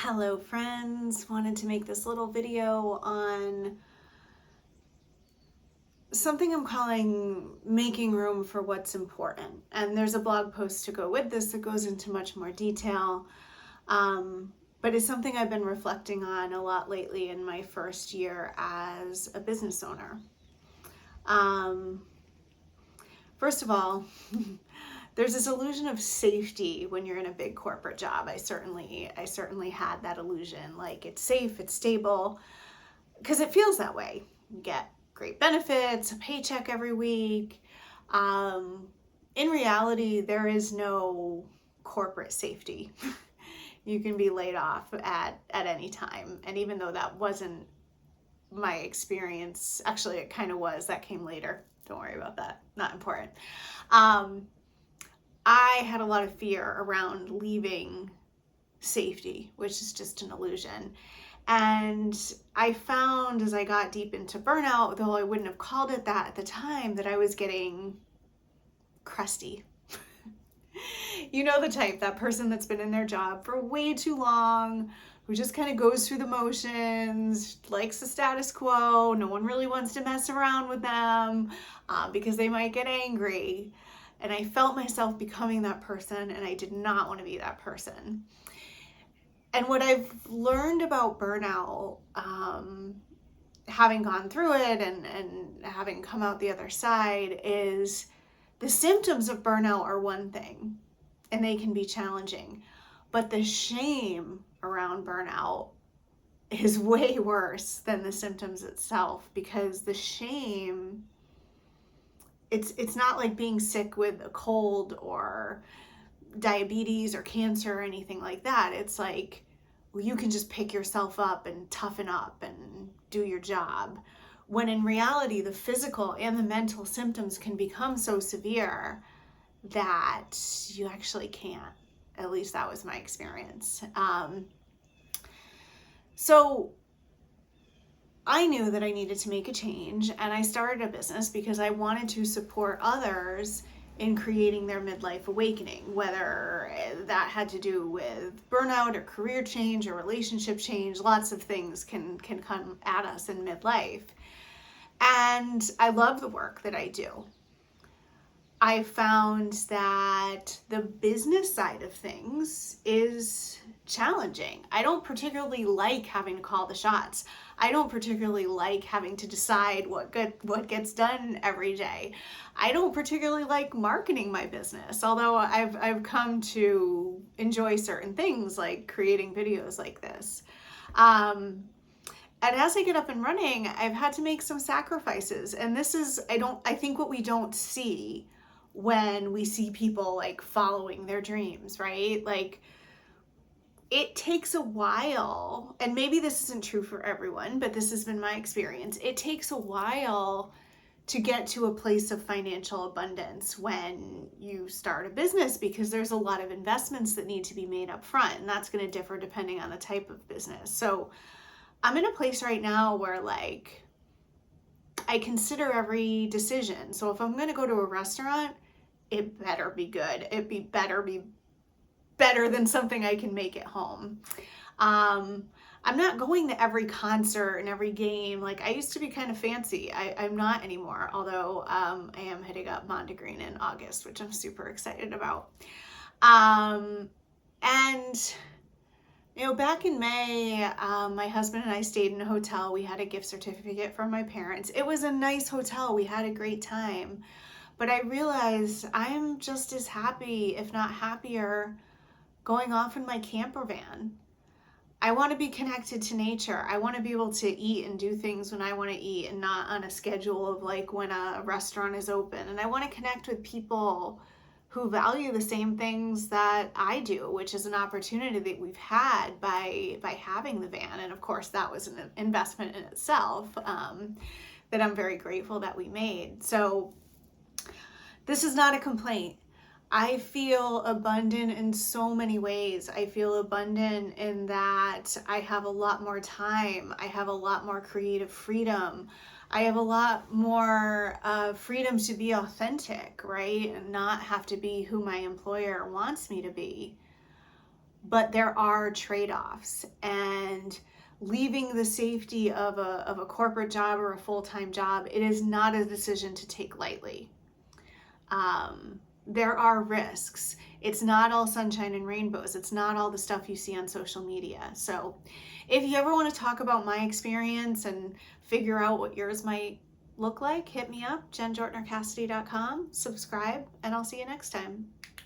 Hello friends, wanted to make this little video on something I'm calling making room for what's important. And there's a blog post to go with this that goes into much more detail. But it's something I've been reflecting on a lot lately in my first year as a business owner. First of all, there's this illusion of safety when you're in a big corporate job. I certainly had that illusion, like it's safe, it's stable, because it feels that way. You get great benefits, a paycheck every week. In reality, there is no corporate safety. You can be laid off at any time. And even though that wasn't my experience, actually it kind of was, that came later. Don't worry about that, not important. I had a lot of fear around leaving safety, which is just an illusion. And I found as I got deep into burnout, though I wouldn't have called it that at the time, that I was getting crusty. You know the type, that person that's been in their job for way too long, who just kind of goes through the motions, likes the status quo, no one really wants to mess around with them because they might get angry. And I felt myself becoming that person, and I did not want to be that person. And what I've learned about burnout, having gone through it and having come out the other side, is the symptoms of burnout are one thing, and they can be challenging. But the shame around burnout is way worse than the symptoms itself, because the shame, it's not like being sick with a cold or diabetes or cancer or anything like that. It's like, well, you can just pick yourself up and toughen up and do your job. When in reality, the physical and the mental symptoms can become so severe that you actually can't. At least that was my experience. So I knew that I needed to make a change, and I started a business because I wanted to support others in creating their midlife awakening, whether that had to do with burnout or career change or relationship change. Lots of things can come at us in midlife. And I love the work that I do. I found that the business side of things is challenging. I don't particularly like having to call the shots. I don't particularly like having to decide what gets done every day. I don't particularly like marketing my business, although I've come to enjoy certain things like creating videos like this. And as I get up and running, I've had to make some sacrifices. And this is, I think what we don't see when we see people like following their dreams, right? Like, it takes a while, and maybe this isn't true for everyone, but this has been my experience. It takes a while to get to a place of financial abundance when you start a business, because there's a lot of investments that need to be made up front, and that's going to differ depending on the type of business. So I'm in a place right now where, like, I consider every decision. So if I'm going to go to a restaurant, it better be good. It better be better than something I can make at home. I'm not going to every concert and every game. Like, I used to be kind of fancy. I'm not anymore, although I am hitting up Mondegreen in August, which I'm super excited about. And you know, back in May, my husband and I stayed in a hotel. We had a gift certificate from my parents. It was a nice hotel. We had a great time. But I realized I'm just as happy, if not happier, going off in my camper van. I want to be connected to nature. I want to be able to eat and do things when I want to eat, and not on a schedule of like when a restaurant is open. And I want to connect with people who value the same things that I do, which is an opportunity that we've had by having the van. And of course, that was an investment in itself that I'm very grateful that we made. So this is not a complaint. I feel abundant in so many ways. I feel abundant in that I have a lot more time. I have a lot more creative freedom. I have a lot more freedom to be authentic, right? And not have to be who my employer wants me to be. but there are trade-offs, and leaving the safety of a corporate job or a full-time job, it is not a decision to take lightly. There are risks. It's not all sunshine and rainbows. It's not all the stuff you see on social media. So if you ever want to talk about my experience and figure out what yours might look like, hit me up, jenjortnercassidy.com, subscribe, and I'll see you next time.